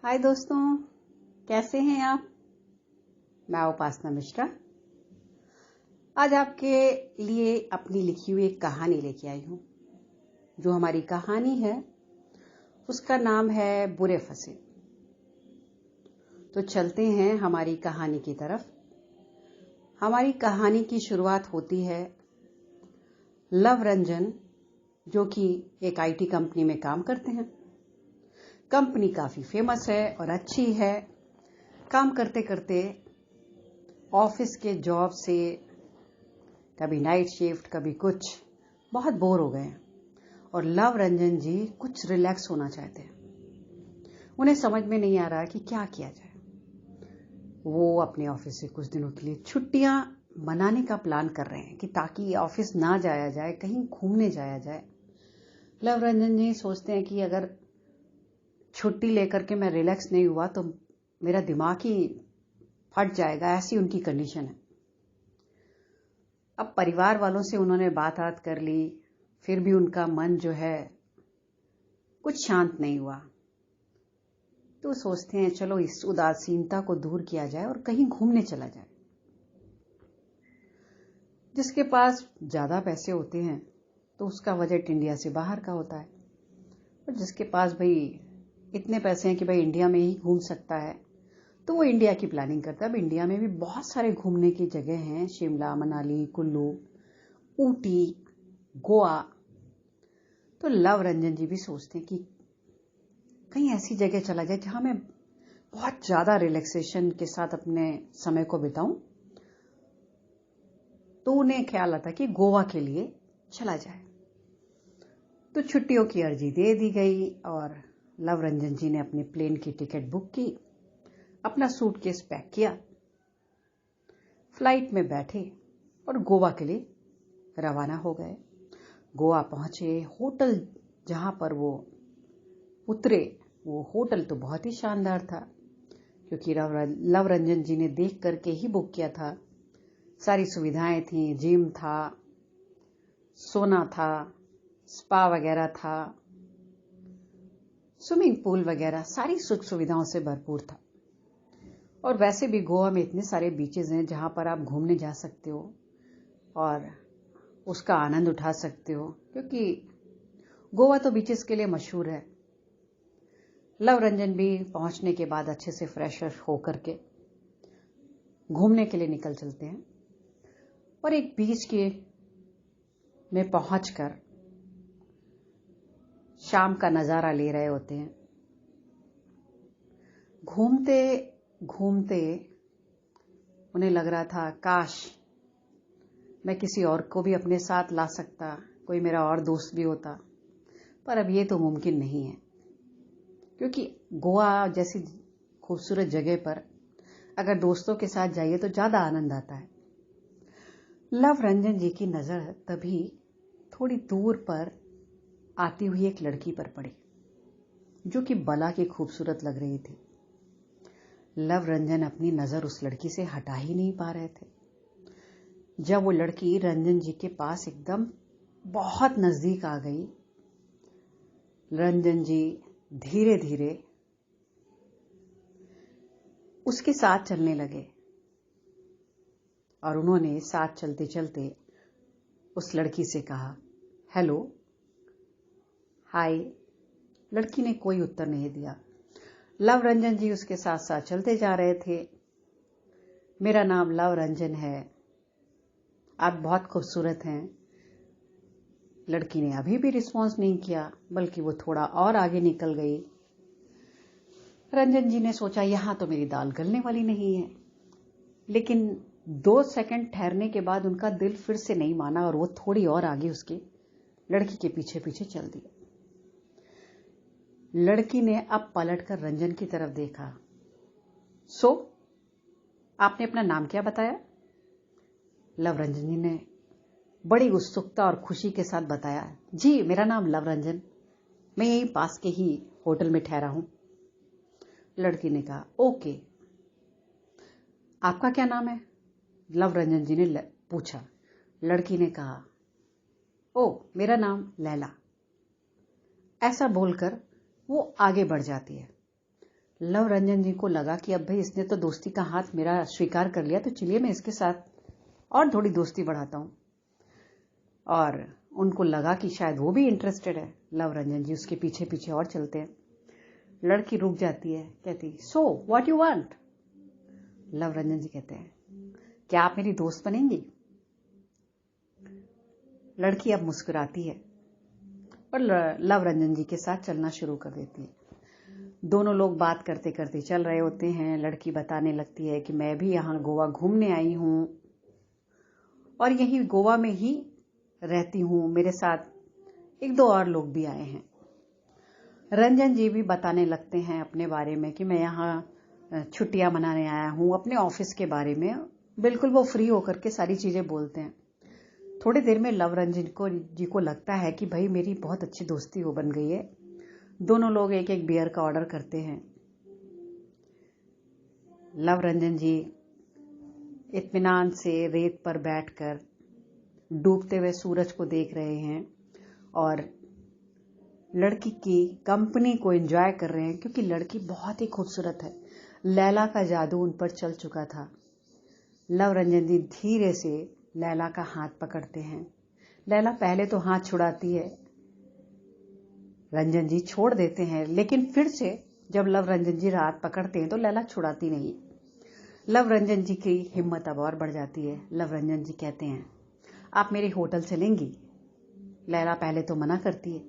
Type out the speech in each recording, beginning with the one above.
हाय दोस्तों, कैसे हैं आप। मैं उपासना मिश्रा आज आपके लिए अपनी लिखी हुई एक कहानी लेके आई हूं। जो हमारी कहानी है उसका नाम है बुरे फंसे। तो चलते हैं हमारी कहानी की तरफ। हमारी कहानी की शुरुआत होती है लव रंजन, जो कि एक आईटी कंपनी में काम करते हैं। कंपनी काफी फेमस है और अच्छी है। काम करते करते ऑफिस के जॉब से कभी नाइट शिफ्ट कभी कुछ बहुत बोर हो गए और लव रंजन जी कुछ रिलैक्स होना चाहते हैं। उन्हें समझ में नहीं आ रहा कि क्या किया जाए। वो अपने ऑफिस से कुछ दिनों के लिए छुट्टियां मनाने का प्लान कर रहे हैं कि ताकि ऑफिस ना जाया जाए, कहीं घूमने जाया जाए। लव रंजन जी सोचते हैं कि अगर छुट्टी लेकर के मैं रिलैक्स नहीं हुआ तो मेरा दिमाग ही फट जाएगा, ऐसी उनकी कंडीशन है। अब परिवार वालों से उन्होंने बात कर ली, फिर भी उनका मन जो है कुछ शांत नहीं हुआ। तो सोचते हैं चलो इस उदासीनता को दूर किया जाए और कहीं घूमने चला जाए। जिसके पास ज्यादा पैसे होते हैं तो उसका बजट इंडिया से बाहर का होता है, और जिसके पास भाई इतने पैसे हैं कि भाई इंडिया में ही घूम सकता है तो वो इंडिया की प्लानिंग करता है। अब इंडिया में भी बहुत सारे घूमने की जगह हैं, शिमला, मनाली, कुल्लू, ऊटी, गोवा। तो लव रंजन जी भी सोचते हैं कि कहीं ऐसी जगह चला जाए जहां मैं बहुत ज्यादा रिलैक्सेशन के साथ अपने समय को बिताऊं। तो उन्हें ख्याल आता कि गोवा के लिए चला जाए। तो छुट्टियों की अर्जी दे दी गई और लव रंजन जी ने अपने प्लेन की टिकट बुक की, अपना सूटकेस पैक किया, फ्लाइट में बैठे और गोवा के लिए रवाना हो गए। गोवा पहुंचे। होटल जहां पर वो उतरे, वो होटल तो बहुत ही शानदार था, क्योंकि लव रंजन जी ने देख करके ही बुक किया था। सारी सुविधाएं थी, जिम था, सोना था, स्पा वगैरह था, स्विमिंग पूल वगैरह, सारी सुख सुविधाओं से भरपूर था। और वैसे भी गोवा में इतने सारे बीचेस हैं जहां पर आप घूमने जा सकते हो और उसका आनंद उठा सकते हो, क्योंकि गोवा तो बीचेस के लिए मशहूर है। लव रंजन भी पहुंचने के बाद अच्छे से फ्रेश होकर के घूमने के लिए निकल चलते हैं और एक बीच के में पहुंचकर शाम का नजारा ले रहे होते हैं। घूमते घूमते उन्हें लग रहा था काश मैं किसी और को भी अपने साथ ला सकता, कोई मेरा और दोस्त भी होता। पर अब ये तो मुमकिन नहीं है, क्योंकि गोवा जैसी खूबसूरत जगह पर अगर दोस्तों के साथ जाइए तो ज्यादा आनंद आता है। लव रंजन जी की नजर तभी थोड़ी दूर पर आती हुई एक लड़की पर पड़ी, जो कि बला की खूबसूरत लग रही थी। लव रंजन अपनी नजर उस लड़की से हटा ही नहीं पा रहे थे। जब वो लड़की रंजन जी के पास एकदम बहुत नजदीक आ गई, रंजन जी धीरे धीरे उसके साथ चलने लगे और उन्होंने साथ चलते चलते उस लड़की से कहा, हेलो, हाय। लड़की ने कोई उत्तर नहीं दिया। लव रंजन जी उसके साथ साथ चलते जा रहे थे। मेरा नाम लव रंजन है, आप बहुत खूबसूरत हैं। लड़की ने अभी भी रिस्पॉन्स नहीं किया, बल्कि वो थोड़ा और आगे निकल गई। रंजन जी ने सोचा यहां तो मेरी दाल गलने वाली नहीं है, लेकिन 2 सेकंड ठहरने के बाद उनका दिल फिर से नहीं माना और वो थोड़ी और आगे उसकी लड़की के पीछे पीछे चल दिए। लड़की ने अब पलटकर रंजन की तरफ देखा। सो आपने अपना नाम क्या बताया? लव रंजन जी ने बड़ी उत्सुकता और खुशी के साथ बताया, जी मेरा नाम लव रंजन, मैं यहीं पास के ही होटल में ठहरा हूं। लड़की ने कहा, ओके, आपका क्या नाम है? लव रंजन जी ने पूछा। लड़की ने कहा, ओ मेरा नाम लैला। ऐसा बोलकर वो आगे बढ़ जाती है। लव रंजन जी को लगा कि अब भाई इसने तो दोस्ती का हाथ मेरा स्वीकार कर लिया, तो चलिए मैं इसके साथ और थोड़ी दोस्ती बढ़ाता हूं। और उनको लगा कि शायद वो भी इंटरेस्टेड है। लव रंजन जी उसके पीछे पीछे और चलते हैं। लड़की रुक जाती है, कहती so what you want. Luv Ranjan ji कहते हैं क्या आप मेरी दोस्त बनेंगी। लड़की अब मुस्कुराती है और लव रंजन जी के साथ चलना शुरू कर देती है। दोनों लोग बात करते करते चल रहे होते हैं। लड़की बताने लगती है कि मैं भी यहाँ गोवा घूमने आई हूं और यही गोवा में ही रहती हूं, मेरे साथ एक दो और लोग भी आए हैं। रंजन जी भी बताने लगते हैं अपने बारे में कि मैं यहाँ छुट्टियां मनाने आया हूं, अपने ऑफिस के बारे में। बिल्कुल वो फ्री होकर के सारी चीजें बोलते हैं। थोड़ी देर में लव रंजन जी को लगता है कि भाई मेरी बहुत अच्छी दोस्ती हो बन गई है। दोनों लोग एक एक बियर का ऑर्डर करते हैं। लव रंजन जी इत्मीनान से रेत पर बैठकर डूबते हुए सूरज को देख रहे हैं और लड़की की कंपनी को एंजॉय कर रहे हैं, क्योंकि लड़की बहुत ही खूबसूरत है। लैला का जादू उन पर चल चुका था। लव रंजन जी धीरे से लैला का हाथ पकड़ते हैं। लैला पहले तो हाथ छुड़ाती है, रंजन जी छोड़ देते हैं, लेकिन फिर से जब लव रंजन जी हाथ पकड़ते हैं तो लैला छुड़ाती नहीं। लव रंजन जी की हिम्मत अब और बढ़ जाती है। लव रंजन जी कहते हैं आप मेरे होटल चलेंगी। लैला पहले तो मना करती है,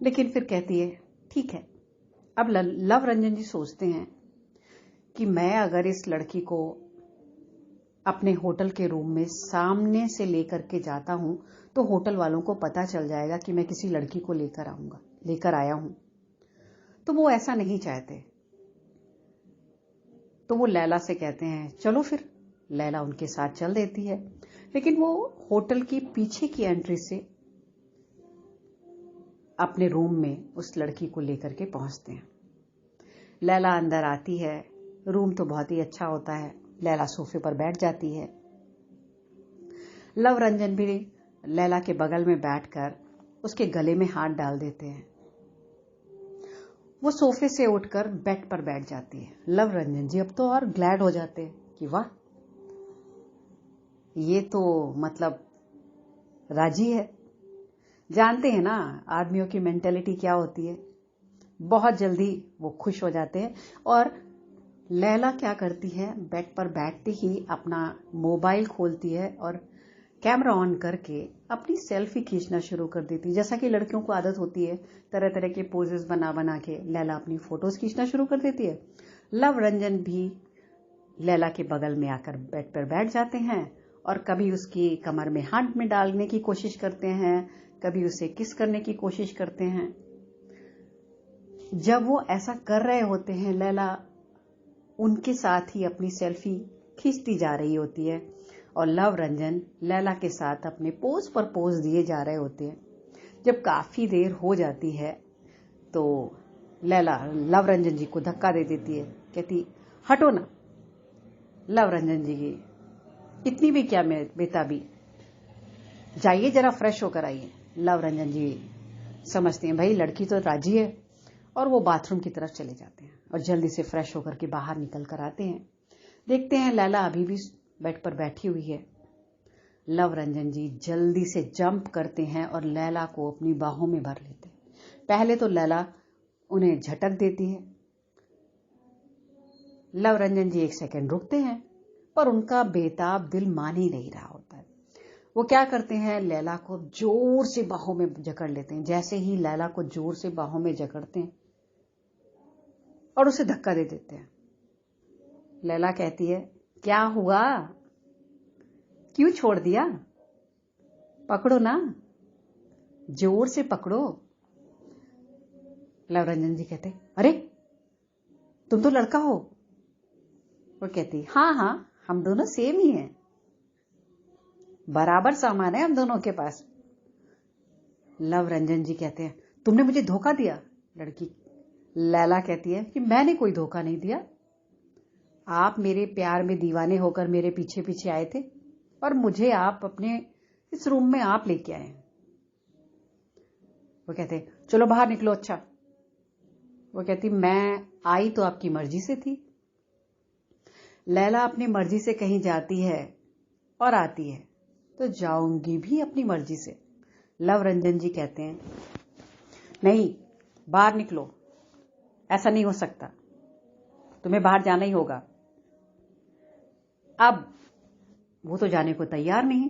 लेकिन फिर कहती है ठीक है। अब लव रंजन जी सोचते हैं कि मैं अगर इस लड़की को अपने होटल के रूम में सामने से लेकर के जाता हूं तो होटल वालों को पता चल जाएगा कि मैं किसी लड़की को लेकर आया हूं। तो वो ऐसा नहीं चाहते। तो वो लैला से कहते हैं चलो फिर। लैला उनके साथ चल देती है, लेकिन वो होटल की पीछे की एंट्री से अपने रूम में उस लड़की को लेकर के पहुंचते हैं। लैला अंदर आती है। रूम तो बहुत ही अच्छा होता है। लैला सोफे पर बैठ जाती है। लव रंजन भी लैला के बगल में बैठकर उसके गले में हाथ डाल देते हैं। वो सोफे से उठकर बेड पर बैठ जाती है। लव रंजन जी अब तो और ग्लैड हो जाते हैं कि वाह, ये तो मतलब राजी है। जानते हैं ना आदमियों की मेंटेलिटी क्या होती है, बहुत जल्दी वो खुश हो जाते हैं। और लैला क्या करती है, बेड पर बैठते ही अपना मोबाइल खोलती है और कैमरा ऑन करके अपनी सेल्फी खींचना शुरू कर देती है। जैसा कि लड़कियों को आदत होती है, तरह तरह के पोजेस बना बना के लैला अपनी फोटोज खींचना शुरू कर देती है। लव रंजन भी लैला के बगल में आकर बेड पर बैठ जाते हैं और कभी उसकी कमर में हाथ में डालने की कोशिश करते हैं, कभी उसे किस करने की कोशिश करते हैं। जब वो ऐसा कर रहे होते हैं, लैला उनके साथ ही अपनी सेल्फी खींचती जा रही होती है और लव रंजन लैला के साथ अपने पोज पर पोज दिए जा रहे होते हैं। जब काफी देर हो जाती है तो लैला लव रंजन जी को धक्का दे देती है, कहती हटो ना। लव रंजन जी की इतनी भी क्या बेताबी, जाइए जरा फ्रेश होकर आइए। लव रंजन जी समझते हैं भाई लड़की तो राजी है और वो बाथरूम की तरफ चले जाते हैं और जल्दी से फ्रेश होकर के बाहर निकल कर आते हैं। देखते हैं लैला अभी भी बेड पर बैठी हुई है। लव रंजन जी जल्दी से जंप करते हैं और लैला को अपनी बाहों में भर लेते हैं। पहले तो लैला उन्हें झटक देती है। लव रंजन जी एक सेकंड रुकते हैं, पर उनका बेताब दिल मान ही नहीं रहा होता है। वो क्या करते हैं, लैला को जोर से बाहों में जकड़ लेते हैं। जैसे ही लैला को जोर से बाहों में जकड़ते हैं और उसे धक्का दे देते हैं। लैला कहती है क्या हुआ, क्यों छोड़ दिया, पकड़ो ना, जोर से पकड़ो। लव रंजन जी कहते अरे तुम तो लड़का हो। वो कहती हाँ हाँ हम दोनों सेम ही हैं, बराबर सामान है हम दोनों के पास। लव रंजन जी कहते हैं तुमने मुझे धोखा दिया। लैला कहती है कि मैंने कोई धोखा नहीं दिया, आप मेरे प्यार में दीवाने होकर मेरे पीछे पीछे आए थे और मुझे आप अपने इस रूम में आप लेके आए। वो कहते चलो बाहर निकलो। अच्छा, वो कहती मैं आई तो आपकी मर्जी से थी। लैला अपनी मर्जी से कहीं जाती है और आती है तो जाऊंगी भी अपनी मर्जी से। लव रंजन जी कहते हैं नहीं, बाहर निकलो, ऐसा नहीं हो सकता, तुम्हें बाहर जाना ही होगा। अब वो तो जाने को तैयार नहीं।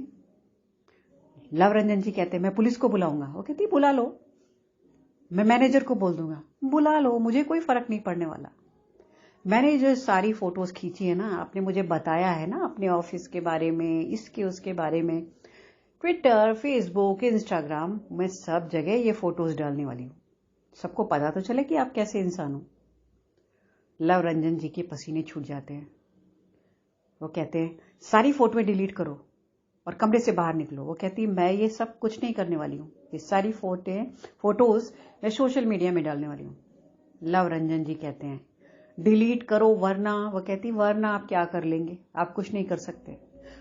लव रंजन जी कहते हैं मैं पुलिस को बुलाऊंगा। वो कहती बुला लो, मैं मैनेजर को बोल दूंगा। बुला लो, मुझे कोई फर्क नहीं पड़ने वाला। मैंने जो सारी फोटोज खींची है ना, आपने मुझे बताया है ना अपने ऑफिस के बारे में, इसके उसके बारे में, ट्विटर, फेसबुक, इंस्टाग्राम, मैं सब जगह ये फोटोज डालने वाली हूँ। सबको पता तो चले कि आप कैसे इंसान हो। लव रंजन जी के पसीने छूट जाते हैं। वो कहते हैं सारी फोटोएं डिलीट करो और कमरे से बाहर निकलो। वो कहती मैं ये सब कुछ नहीं करने वाली हूँ, ये सारी फोटोज मैं सोशल मीडिया में डालने वाली हूँ। लव रंजन जी कहते हैं डिलीट करो वरना। वो कहती वरना आप क्या कर लेंगे, आप कुछ नहीं कर सकते।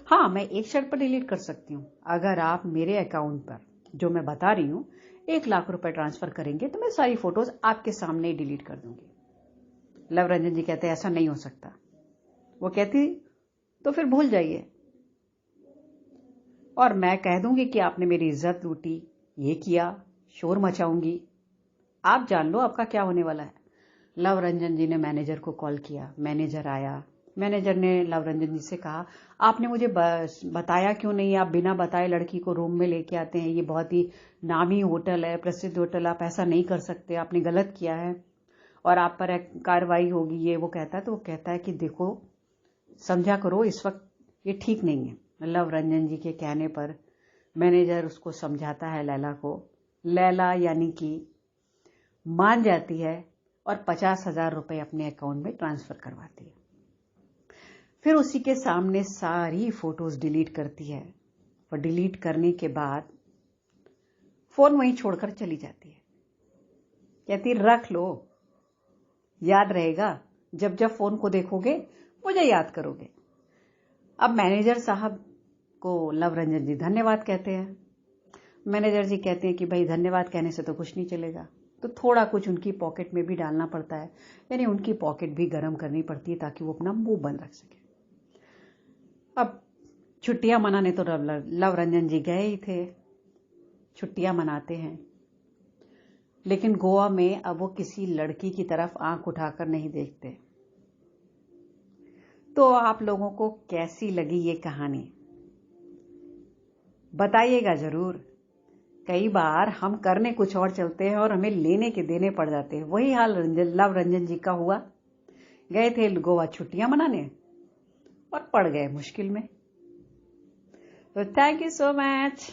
हाँ, मैं एक शर्त पर डिलीट कर सकती हूँ, अगर आप मेरे अकाउंट पर जो मैं बता रही हूँ 1 लाख रुपए ट्रांसफर करेंगे तो मैं सारी फोटोज आपके सामने ही डिलीट कर दूंगी। लव रंजन जी कहते हैं ऐसा नहीं हो सकता। वो कहती तो फिर भूल जाइए और मैं कह दूंगी कि आपने मेरी इज्जत लूटी, ये किया, शोर मचाऊंगी, आप जान लो आपका क्या होने वाला है। लव रंजन जी ने मैनेजर को कॉल किया। मैनेजर आया। मैनेजर ने लव रंजन जी से कहा आपने मुझे बताया क्यों नहीं, आप बिना बताए लड़की को रूम में लेके आते हैं, ये बहुत ही नामी होटल है, प्रसिद्ध होटल, आप ऐसा नहीं कर सकते, आपने गलत किया है और आप पर कार्रवाई होगी। ये वो कहता है तो वो कहता है कि देखो समझा करो, इस वक्त ये ठीक नहीं है। लव रंजन जी के कहने पर मैनेजर उसको समझाता है लैला को। लैला यानी कि मान जाती है और 50,000 रुपए अपने अकाउंट में ट्रांसफर करवाती है। फिर उसी के सामने सारी फोटोज डिलीट करती है और डिलीट करने के बाद फोन वहीं छोड़कर चली जाती है। कहती रख लो, याद रहेगा, जब जब फोन को देखोगे मुझे याद करोगे। अब मैनेजर साहब को लव रंजन जी धन्यवाद कहते हैं। मैनेजर जी कहते हैं कि भाई धन्यवाद कहने से तो कुछ नहीं चलेगा, तो थोड़ा कुछ उनकी पॉकेट में भी डालना पड़ता है, यानी उनकी पॉकेट भी गर्म करनी पड़ती है ताकि वो अपना मुंह बंद रख सके। अब छुट्टियां मनाने तो लव रंजन जी गए ही थे, छुट्टियां मनाते हैं, लेकिन गोवा में अब वो किसी लड़की की तरफ आंख उठाकर नहीं देखते। तो आप लोगों को कैसी लगी ये कहानी बताइएगा जरूर। कई बार हम करने कुछ और चलते हैं और हमें लेने के देने पड़ जाते हैं। वही हाल लव रंजन जी का हुआ। गए थे गोवा छुट्टियां मनाने और पड़ गए मुश्किल में। तो थैंक यू सो मच।